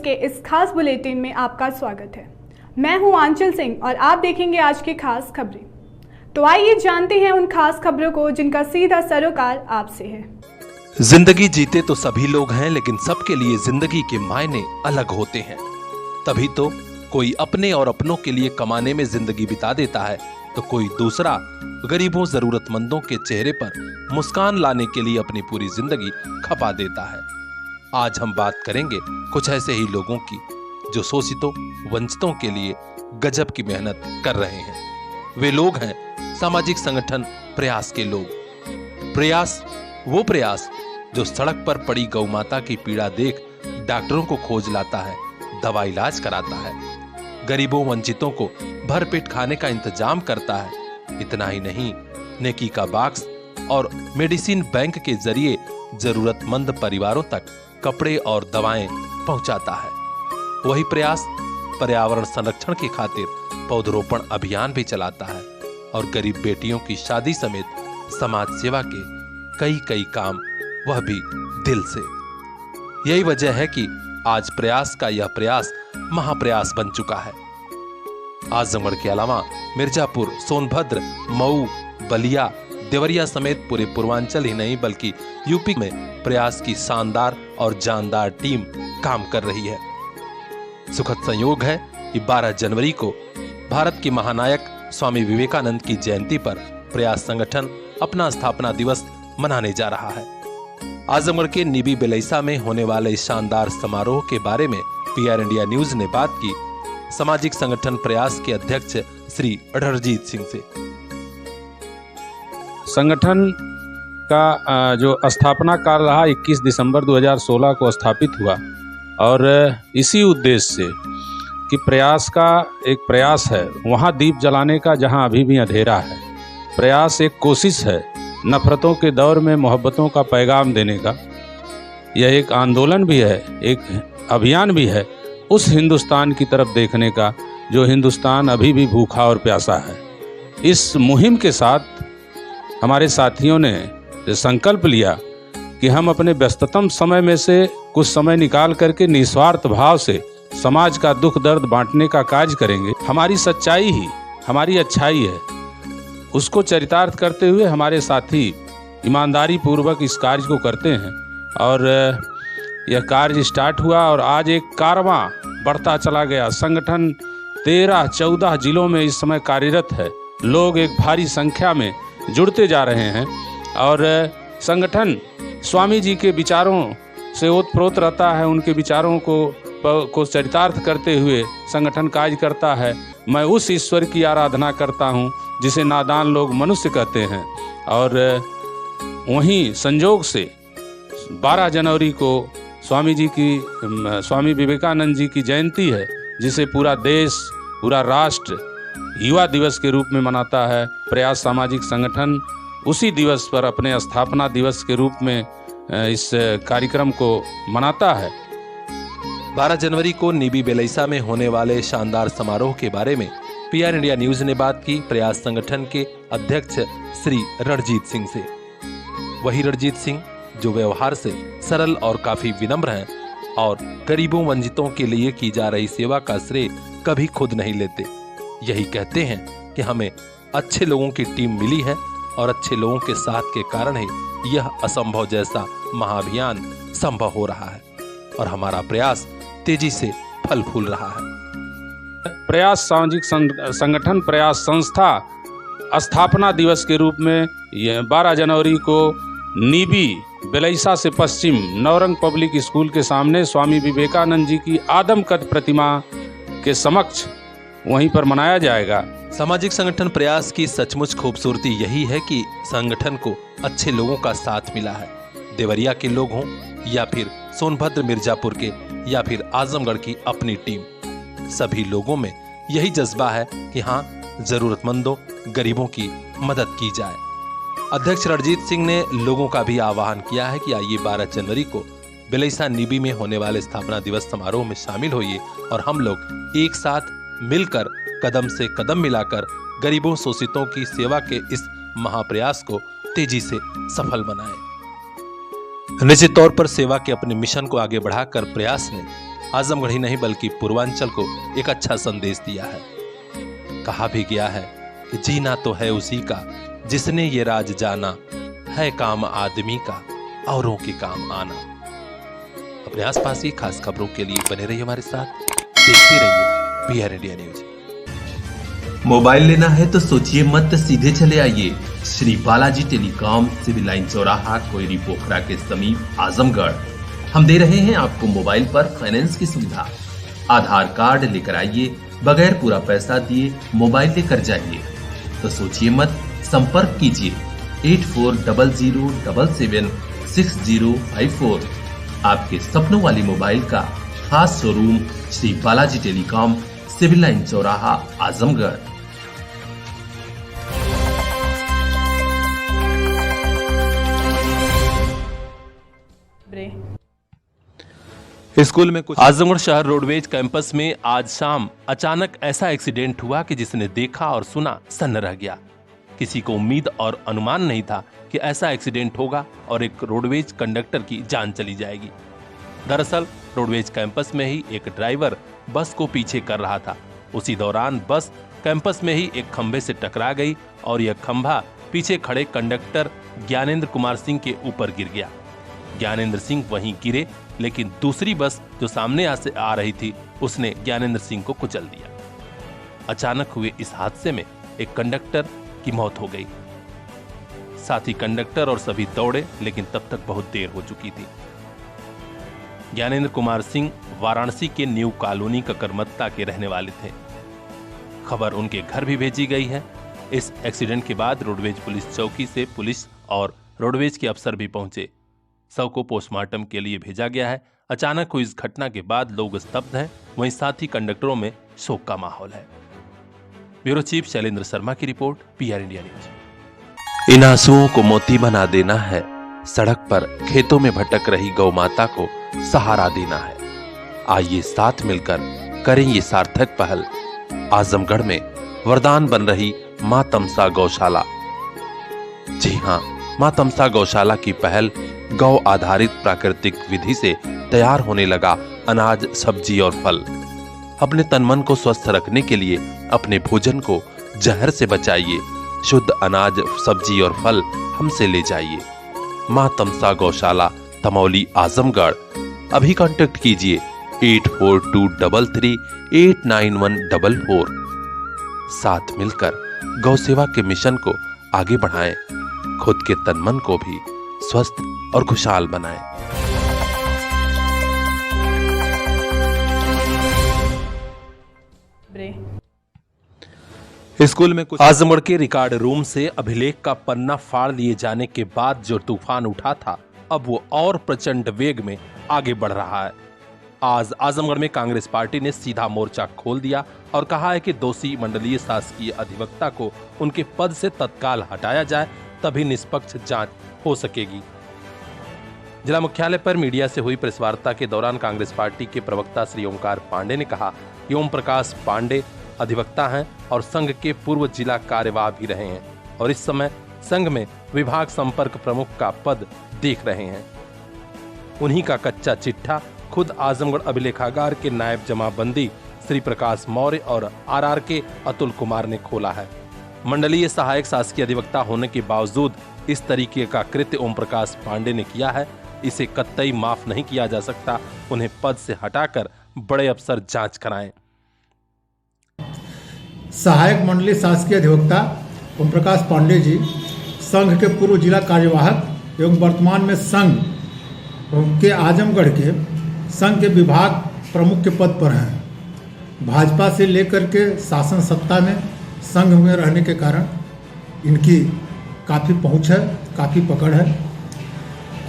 के इस खास बुलेटिन में आपका स्वागत है। मैं हूं आंचल सिंह और आप देखेंगे आज की खास खबरें। तो आइए जानते हैं उन खास खबरों को जिनका सीधा सरोकार आपसे है। जिंदगी जीते तो सभी लोग हैं, लेकिन सबके लिए जिंदगी के मायने अलग होते हैं। तभी तो कोई अपने और अपनों के लिए कमाने में जिंदगी बिता देता है, तो कोई दूसरा गरीबों जरूरतमंदों के चेहरे पर मुस्कान लाने के लिए अपनी पूरी जिंदगी खपा देता है। आज हम बात करेंगे कुछ ऐसे ही लोगों की जो शोषितों वंचितों के लिए गजब की मेहनत कर रहे हैं। वे लोग हैं सामाजिक संगठन प्रयास के लोग। प्रयास वो प्रयास जो सड़क पर पड़ी गौ माता की पीड़ा देख डॉक्टरों को खोज लाता है, दवा इलाज कराता है, गरीबों वंचितों को भरपेट खाने का इंतजाम करता है। इतना ही नहीं, नेकी का बॉक्स और मेडिसिन बैंक के जरिए जरूरतमंद परिवारों तक कपड़े और दवाएं पहुंचाता है। वही प्रयास पर्यावरण संरक्षण की खातिर पौधरोपण अभियान भी चलाता है और गरीब बेटियों की शादी समेत समाज सेवा के कई काम, वह भी दिल से। यही वजह है कि आज प्रयास का यह प्रयास महाप्रयास बन चुका है। आजमगढ़ के अलावा मिर्जापुर, सोनभद्र, मऊ, बलिया, देवरिया समेत पूरे पूर्वांचल ही नहीं बल्कि यूपी में प्रयास की शानदार और जानदार टीम काम कर रही है। सुखद संयोग है कि 12 जनवरी को भारत के महानायक स्वामी विवेकानंद की जयंती पर प्रयास संगठन अपना स्थापना दिवस मनाने जा रहा है। आजमगढ़ के निबी बेलैसा में होने वाले इस शानदार समारोह के बारे में पीआर इंडिया न्यूज ने बात की सामाजिक संगठन प्रयास के अध्यक्ष श्री अढ़रजीत सिंह से। संगठन का जो स्थापना काल रहा 21 दिसंबर 2016 को स्थापित हुआ और इसी उद्देश्य से कि प्रयास का एक प्रयास है वहाँ दीप जलाने का जहाँ अभी भी अंधेरा है। प्रयास एक कोशिश है नफरतों के दौर में मोहब्बतों का पैगाम देने का। यह एक आंदोलन भी है, एक अभियान भी है उस हिंदुस्तान की तरफ देखने का जो हिंदुस्तान अभी भी भूखा और प्यासा है। इस मुहिम के साथ हमारे साथियों ने संकल्प लिया कि हम अपने व्यस्ततम समय में से कुछ समय निकाल करके निस्वार्थ भाव से समाज का दुख दर्द बांटने का कार्य करेंगे। हमारी सच्चाई ही हमारी अच्छाई है, उसको चरितार्थ करते हुए हमारे साथी ईमानदारी पूर्वक इस कार्य को करते हैं और यह कार्य स्टार्ट हुआ और आज एक कारवां बढ़ता चला गया। संगठन 13-14 जिलों में इस समय कार्यरत है। लोग एक भारी संख्या में जुड़ते जा रहे हैं और संगठन स्वामी जी के विचारों से ओतप्रोत रहता है। उनके विचारों को चरितार्थ करते हुए संगठन कार्य करता है। मैं उस ईश्वर की आराधना करता हूं जिसे नादान लोग मनुष्य कहते हैं। और वहीं संजोग से 12 जनवरी को स्वामी विवेकानंद जी की जयंती है, जिसे पूरा देश, पूरा राष्ट्र युवा दिवस के रूप में मनाता है। प्रयास सामाजिक संगठन उसी दिवस पर अपने स्थापना दिवस के रूप में इस कार्यक्रम को मनाता है। 12 जनवरी को निबी बेलैसा में होने वाले शानदार समारोह के बारे में पीआर इंडिया न्यूज ने बात की प्रयास संगठन के अध्यक्ष श्री रणजीत सिंह से। वही रणजीत सिंह जो व्यवहार से सरल और काफी विनम्र हैं और गरीबों वंचितों के लिए की जा रही सेवा का श्रेय कभी खुद नहीं लेते। यही कहते हैं कि हमें अच्छे लोगों की टीम मिली है और अच्छे लोगों के साथ के कारण ही यह असंभव जैसा महाअभियान संभव हो रहा है और हमारा प्रयास तेजी से फल फूल रहा है। प्रयास सामाजिक संगठन प्रयास संस्था स्थापना दिवस के रूप में 12 जनवरी को निबी बेलैसा से पश्चिम नवरंग पब्लिक स्कूल के सामने स्वामी विवेकानंद जी की आदमकद प्रतिमा के समक्ष वहीं पर मनाया जाएगा। सामाजिक संगठन प्रयास की सचमुच खूबसूरती यही है कि संगठन को अच्छे लोगों का साथ मिला है। देवरिया के लोग हों या फिर सोनभद्र मिर्जापुर के या फिर आजमगढ़ की अपनी टीम, सभी लोगों में यही जज्बा है कि हाँ, जरूरतमंदों गरीबों की मदद की जाए। अध्यक्ष रणजीत सिंह ने लोगों का भी आह्वान किया है कि आइए 12 जनवरी को बेलैसा निबी में होने वाले स्थापना दिवस समारोह में शामिल होइए और हम लोग एक साथ मिलकर कदम से कदम मिलाकर गरीबों शोषितों की सेवा के इस महाप्रयास को तेजी से सफल बनाएं। निश्चित तौर पर सेवा के अपने मिशन को आगे बढ़ाकर प्रयास ने आजमगढ़ ही नहीं बल्कि पूर्वांचल को एक अच्छा संदेश दिया है। कहा भी गया है कि जीना तो है उसी का जिसने ये राज जाना, है काम आदमी का औरों के काम आना। अपने आसपास की खास खबरों के लिए बने रहिए हमारे साथ, देखते रहिए पीआर इंडिया न्यूज। मोबाइल लेना है तो सोचिए मत, सीधे चले आइए Shri Balaji telecom, civil line चौराहा, कोयरी पोखरा के समीप, आजमगढ़। हम दे रहे हैं आपको मोबाइल पर फाइनेंस की सुविधा। आधार कार्ड लेकर आइए, बगैर पूरा पैसा दिए मोबाइल लेकर जाइए। तो सोचिए मत, संपर्क कीजिए 8400776054। आपके सपनों वाली मोबाइल का खास showroom Shri Balaji telecom, civil line चौराहा, आजमगढ़। स्कूल में कुछ आजमगढ़ शहर रोडवेज कैंपस में आज शाम अचानक ऐसा एक्सीडेंट हुआ कि जिसने देखा और सुना सन्न रह गया। किसी को उम्मीद और अनुमान नहीं था कि ऐसा एक्सीडेंट होगा और एक रोडवेज कंडक्टर की जान चली जाएगी। दरअसल रोडवेज कैंपस में ही एक ड्राइवर बस को पीछे कर रहा था। उसी दौरान बस कैंपस में ही एक खंभे से टकरा गई और यह खंभा पीछे खड़े कंडक्टर ज्ञानेंद्र कुमार सिंह के ऊपर गिर गया। ज्ञानेंद्र सिंह वहीं गिरे, लेकिन दूसरी बस जो सामने से आ रही थी उसने ज्ञानेंद्र सिंह को कुचल दिया। अचानक हुए इस हादसे में एक कंडक्टर की मौत हो गई। साथ ही कंडक्टर और सभी दौड़े, लेकिन तब तक बहुत देर हो चुकी थी। ज्ञानेंद्र कुमार सिंह वाराणसी के न्यू कॉलोनी ककरमत्ता के रहने वाले थे। खबर उनके घर भी भेजी गई है। इस एक्सीडेंट के बाद रोडवेज पुलिस चौकी से पुलिस और रोडवेज के अफसर भी पहुंचे। शव को पोस्टमार्टम के लिए भेजा गया है। अचानक हुई इस घटना के बाद लोग स्तब्ध हैं, वहीं साथी कंडक्टरों में शोक का माहौल है। ब्यूरो चीफ शैलेंद्र शर्मा की रिपोर्ट, पीआर इंडिया न्यूज। इन आंसुओं को मोती बना देना है, सड़क पर खेतों में भटक रही गौ माता को सहारा देना है। आइए साथ मिलकर करें ये सार्थक पहल। आजमगढ़ में वरदान बन रही मां तमसा गौशाला। जी हां, मां तमसा गौशाला की पहल गौ आधारित प्राकृतिक विधि से तैयार होने लगा अनाज, सब्जी और फल। अपने तन मन को स्वस्थ रखने के लिए अपने भोजन को जहर से बचाइए। शुद्ध अनाज, सब्जी और फल हमसे ले जाइए। मां तमसा गौशाला, तमौली, आजमगढ़। अभी कांटेक्ट कीजिए 8423389144। साथ मिलकर गौ सेवा के मिशन को आगे बढ़ाएं, खुद के तन मन को भी स्वस्थ और खुशहाल बनाएं। स्कूल में कुछ आजमगढ़ के रिकॉर्ड रूम से अभिलेख का पन्ना फाड़ लिए जाने के बाद जो तूफान उठा था, अब वो और प्रचंड वेग में आगे बढ़ रहा है। आज आजमगढ़ में कांग्रेस पार्टी ने सीधा मोर्चा खोल दिया और कहा है कि दोषी मंडलीय शासकीय अधिवक्ता को उनके पद से तत्काल हटाया जाए, तभी निष्पक्ष जांच हो सकेगी। जिला मुख्यालय पर मीडिया से हुई प्रेस वार्ता के दौरान कांग्रेस पार्टी के प्रवक्ता श्री ओमकार पांडे ने कहा कि ओम प्रकाश पांडे अधिवक्ता हैं और संघ के पूर्व जिला कार्यवाह भी रहे हैं और इस समय संघ में विभाग संपर्क प्रमुख का पद देख रहे हैं। उन्हीं का कच्चा चिट्ठा खुद आजमगढ़ अभिलेखागार के नायब जमाबंदी श्री प्रकाश मौर्य और आरआर के अतुल कुमार ने खोला है। मंडलीय सहायक शासकीय अधिवक्ता होने के बावजूद इस तरीके का कृत्य ओम प्रकाश पांडे ने किया है। इसे कतई माफ नहीं किया जा सकता। उन्हें पद से हटाकर बड़े अफसर जांच कराएं। सहायक मंडलीय शासकीय अधिवक्ता ओम प्रकाश पांडे जी संघ के पूर्व जिला कार्यवाहक एवं वर्तमान में संघ के आजमगढ़ के संघ के विभाग प्रमुख के पद पर हैं। भाजपा से लेकर के शासन सत्ता में संघ में रहने के कारण इनकी काफ़ी पहुंच है, काफ़ी पकड़ है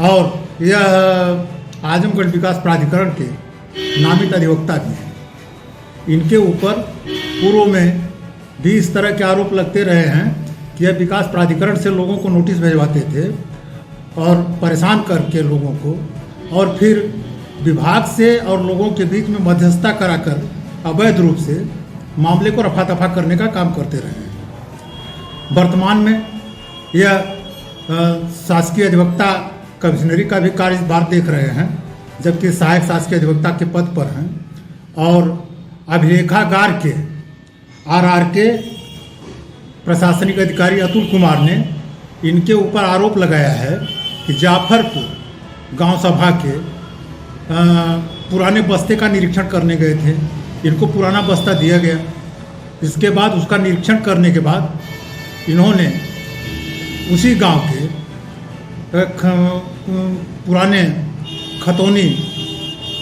और यह आजमगढ़ विकास प्राधिकरण के नामित अधिवक्ता भी हैं। इनके ऊपर पूर्व में भी इस तरह के आरोप लगते रहे हैं कि यह विकास प्राधिकरण से लोगों को नोटिस भिजवाते थे और परेशान करके लोगों को, और फिर विभाग से और लोगों के बीच में मध्यस्थता कराकर अवैध रूप से मामले को रफा दफा करने का काम करते रहे हैं। वर्तमान में यह शासकीय अधिवक्ता कमिश्नरी का भी कार्यभार देख रहे हैं जबकि सहायक शासकीय अधिवक्ता के पद पर हैं। और अभिलेखागार के RRK प्रशासनिक अधिकारी अतुल कुमार ने इनके ऊपर आरोप लगाया है कि जाफरपुर गांव सभा के पुराने बस्ते का निरीक्षण करने गए थे। इनको पुराना बस्ता दिया गया। इसके बाद उसका निरीक्षण करने के बाद इन्होंने उसी गांव के पुराने खतौनी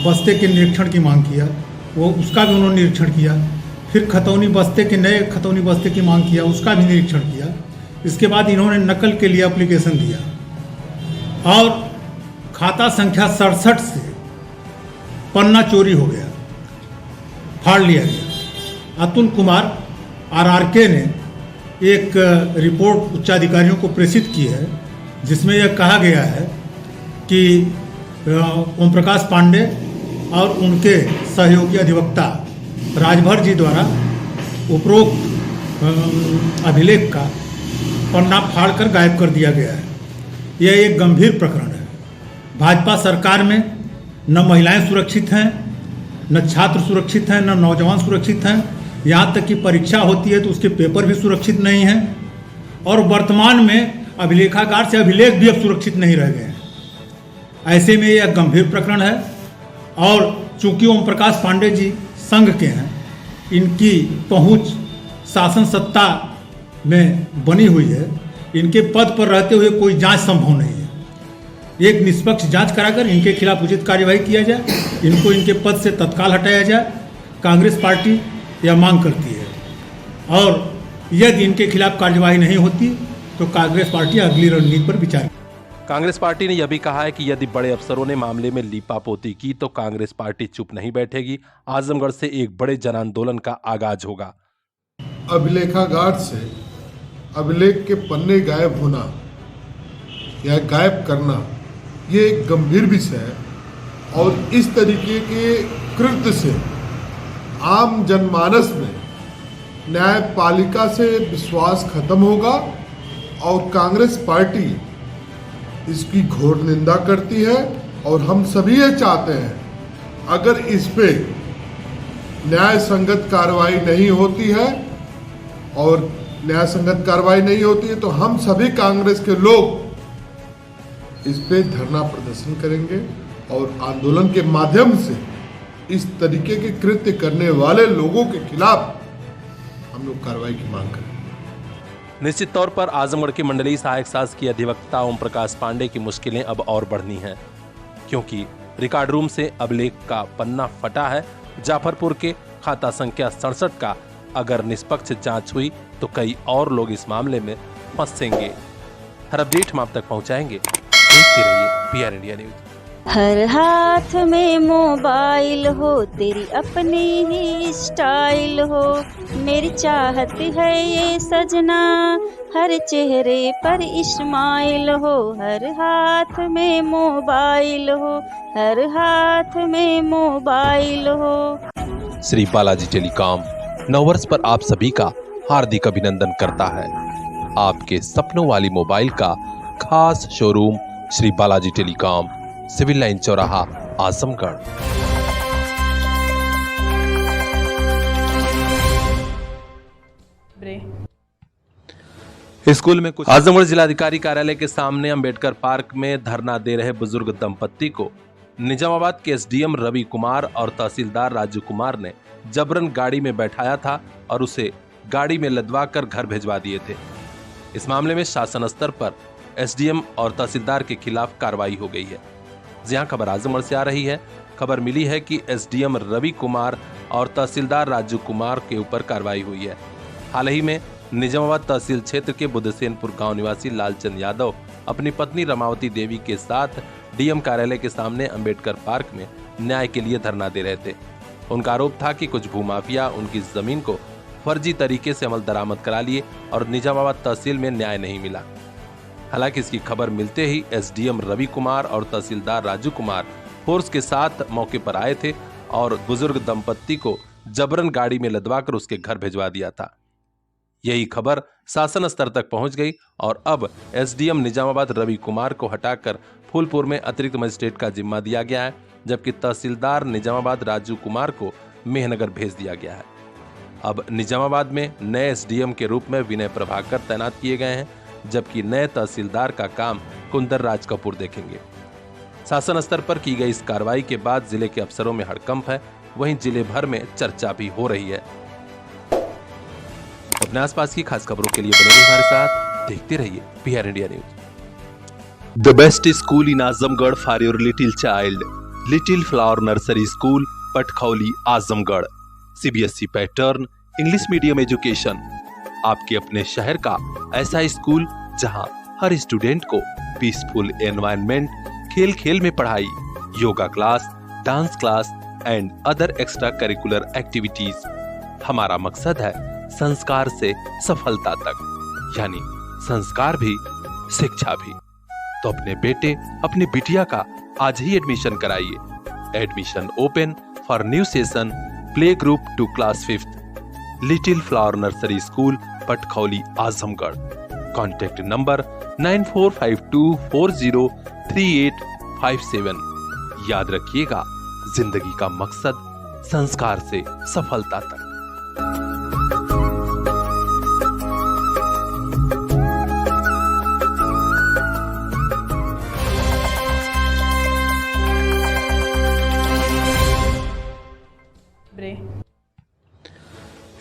बस्ते के निरीक्षण की मांग किया। वो उसका भी उन्होंने निरीक्षण किया। फिर खतौनी बस्ते के नए खतौनी बस्ते की मांग किया, उसका भी निरीक्षण किया। इसके बाद इन्होंने नकल के लिए एप्लीकेशन दिया और खाता संख्या 67 से पन्ना चोरी हो गया, फाड़ लिया गया। अतुल कुमार RRK ने एक रिपोर्ट उच्चाधिकारियों को प्रेषित की है, जिसमें यह कहा गया है कि ओम प्रकाश पांडे और उनके सहयोगी अधिवक्ता राजभर जी द्वारा उपरोक्त अभिलेख का पन्ना फाड़कर गायब कर दिया गया है। यह एक गंभीर प्रकरण है। भाजपा सरकार में न महिलाएं सुरक्षित हैं, न छात्र सुरक्षित हैं, न नौजवान सुरक्षित हैं। यहाँ तक कि परीक्षा होती है तो उसके पेपर भी सुरक्षित नहीं हैं। और वर्तमान में अभिलेखागार से अभिलेख भी अब सुरक्षित नहीं रह गए हैं। ऐसे में यह गंभीर प्रकरण है। और चूंकि ओम प्रकाश पांडे जी संघ के हैं, इनकी पहुंच शासन सत्ता में बनी हुई है। इनके पद पर रहते हुए कोई जांच संभव नहीं है। एक निष्पक्ष जांच कराकर इनके खिलाफ उचित कार्यवाही किया जाए, इनको इनके पद से तत्काल हटाया जाए। कांग्रेस पार्टी यह मांग करती है। और यदि इनके खिलाफ कार्यवाही नहीं होती तो कांग्रेस पार्टी अगली रणनीति पर विचार। कांग्रेस पार्टी ने यह भी कहा है कि यदि बड़े अफसरों ने मामले में लीपापोती की तो कांग्रेस पार्टी चुप नहीं बैठेगी। आजमगढ़ से एक बड़े जन आंदोलन का आगाज होगा। अभिलेखागार से अभिलेख के पन्ने गायब होना या गायब करना ये एक गंभीर विषय है। और इस तरीके के कृत्य से आम जनमानस में न्यायपालिका से विश्वास खत्म होगा और कांग्रेस पार्टी इसकी घोर निंदा करती है। और हम सभी ये चाहते हैं अगर इस पे न्याय संगत कार्रवाई नहीं होती है और न्याय संगत कार्रवाई नहीं होती है तो हम सभी कांग्रेस के लोग इस पे धरना प्रदर्शन करेंगे और आंदोलन के माध्यम से इस तरीके के कृत्य करने वाले लोगों के खिलाफ हम लोग कार्रवाई की मांग करेंगे। निश्चित तौर पर आजमगढ़ के मंडलीय सहायक शासकीय अधिवक्ता ओम प्रकाश पांडे की मुश्किलें अब और बढ़नी हैं, क्योंकि रिकॉर्ड रूम से अभिलेख का पन्ना फटा है। जाफरपुर के खाता संख्या 67 का अगर निष्पक्ष जांच हुई तो कई और लोग इस मामले में फंसेंगे। हर अपडेट हम आप तक पहुंचाएंगे। देखते रहिए PR इंडिया न्यूज। हर हाथ में मोबाइल हो, तेरी अपनी ही स्टाइल हो, मेरी चाहत है ये सजना, हर चेहरे पर इस्माइल हो। हर हाथ में मोबाइल हो, हर हाथ में मोबाइल हो। श्री बालाजी टेलीकॉम 9 वर्ष पर आप सभी का हार्दिक अभिनंदन करता है। आपके सपनों वाली मोबाइल का खास showroom Shri Balaji telecom, civil line चौराहा, आजमगढ़। स्कूल में कुछ आजमगढ़ जिलाधिकारी कार्यालय के सामने अंबेडकर पार्क में धरना दे रहे बुजुर्ग दंपत्ति को निजामाबाद के SDM रवि कुमार और तहसीलदार राजू कुमार ने जबरन गाड़ी में बैठाया था और उसे गाड़ी में लदवा कर घर भिजवा दिए थे। इस मामले में शासन स्तर पर SDM और तहसीलदार के खिलाफ कार्रवाई हो गई है। जहां खबर आजमगढ़ से आ रही है। खबर मिली है कि SDM रवि कुमार और तहसीलदार राजू कुमार के ऊपर कार्रवाई हुई है। हाल ही में निजामाबाद तहसील क्षेत्र के बुद्धसेनपुर गांव निवासी लालचंद यादव अपनी पत्नी रमावती देवी के साथ DM कार्यालय के सामने अंबेडकर पार्क में न्याय के लिए धरना दे रहे थे। उनका आरोप था कि कुछ भूमाफिया उनकी जमीन को फर्जी तरीके से अमल दरामद करा लिए और निजामाबाद तहसील में न्याय नहीं मिला। हालांकि इसकी खबर मिलते ही SDM रवि कुमार और तहसीलदार राजू कुमार फोर्स के साथ मौके पर आए थे और बुजुर्ग दंपत्ति को जबरन गाड़ी में लदवाकर उसके घर भिजवा दिया था। यही खबर शासन स्तर तक पहुंच गई और अब SDM निजामाबाद रवि कुमार को हटाकर फूलपुर में अतिरिक्त मजिस्ट्रेट का जिम्मा दिया गया है। जबकि तहसीलदार निजामाबाद राजू कुमार को मेहनगर भेज दिया गया है। अब निजामाबाद में नए एसडीएम के रूप में विनय प्रभाकर तैनात किए गए हैं, जबकि नए तहसीलदार का काम कुंदर राज कपूर देखेंगे। शासन स्तर पर की गई इस कार्रवाई के बाद जिले के अफसरों में हड़कंप है, वहीं जिले भर में चर्चा भी हो रही है। अपने आसपास की खास खबरों के लिए बने रहिए हमारे साथ, देखते रहिए PR India news. The best school in Azamgarh for your little child, little flower nursery school, Patkhauli, Azamgarh. CBSE pattern English medium education, आपके अपने शहर का ऐसा स्कूल जहां हर स्टूडेंट को पीसफुल एनवायरनमेंट, खेल खेल में पढ़ाई, yoga class, dance class and other extra curricular activities. हमारा मकसद है संस्कार से सफलता तक, यानी संस्कार भी शिक्षा भी। तो अपने बेटे अपनी बिटिया का आज ही एडमिशन कराइए। Admission open for new session, play group to class 5th, little flower nursery school, Patkhauli, Azamgarh. Contact number 9452403857। याद रखिएगा, जिंदगी का मकसद संस्कार से सफलता तक।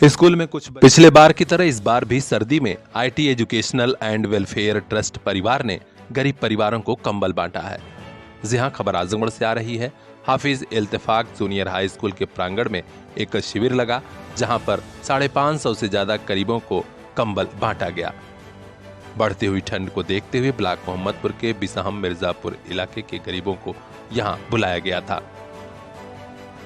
स्कूल में कुछ पिछले बार की तरह इस बार भी सर्दी में IT educational and welfare trust परिवार ने गरीब परिवारों को कंबल बांटा है। जी हां, खबर आजमगढ़ से आ रही है। हाफिज इल्तिफाक जूनियर हाई स्कूल के प्रांगण में एक शिविर लगा, जहां पर 550 से ज्यादा गरीबों को कंबल बांटा गया। बढ़ती हुई ठंड को देखते हुए ब्लॉक मोहम्मदपुर के बिसहम मिर्जापुर इलाके के गरीबों को यहां बुलाया गया था।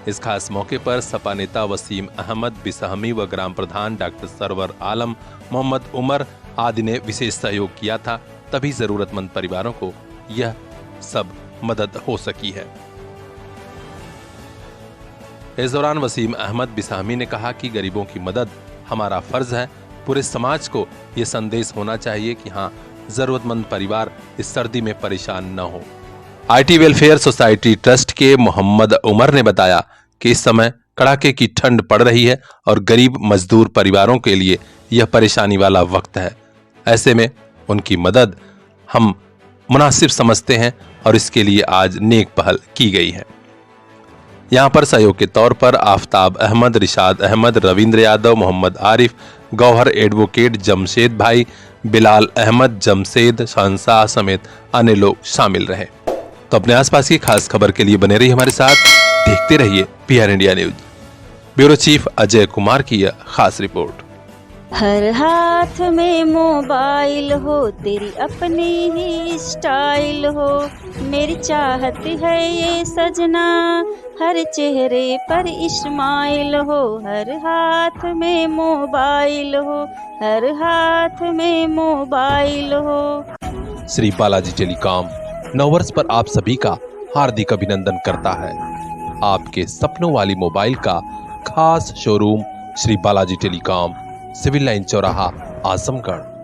इस खास मौके पर सपा नेता वसीम अहमद बिसहमी व ग्राम प्रधान डॉक्टर सरवर आलम, मोहम्मद उमर आदि ने विशेष सहयोग किया था, तभी जरूरतमंद परिवारों को यह सब मदद हो सकी है। इस दौरान वसीम अहमद बिसहमी ने कहा कि गरीबों की मदद हमारा फर्ज है। पूरे समाज को यह संदेश होना चाहिए कि हाँ, जरूरतमंद परिवार इस सर्दी में परेशान न हो। IT वेलफेयर सोसाइटी ट्रस्ट के मोहम्मद उमर ने बताया कि इस समय कड़ाके की ठंड पड़ रही है और गरीब मजदूर परिवारों के लिए यह परेशानी वाला वक्त है। ऐसे में उनकी मदद हम मुनासिब समझते हैं और इसके लिए आज नेक पहल की गई है। यहाँ पर सहयोग के तौर पर आफ्ताब अहमद, रिशाद अहमद, रविंद्र यादव, मोहम्मद आरिफ, गौहर एडवोकेट, जमशेद भाई, बिलाल अहमद, जमशेद, शहनशाह समेत अन्य लोग शामिल रहे। तो अपने आसपास की खास खबर के लिए बने रहिए हमारे साथ, देखते रहिए PR India news. Bureau chief Ajay Kumar की यह खास रिपोर्ट। हर हाथ में मोबाइल हो, तेरी अपनी ही स्टाइल हो, मेरी चाहत है ये सजना, हर चेहरे पर इस्माइल हो। हर हाथ में मोबाइल हो, हर हाथ में मोबाइल हो। श्री बालाजी टेलीकॉम 9 वर्ष पर आप सभी का हार्दिक अभिनंदन करता है। आपके सपनों वाली मोबाइल का खास showroom Shri Balaji telecom, civil line चौराहा, आजमगढ़।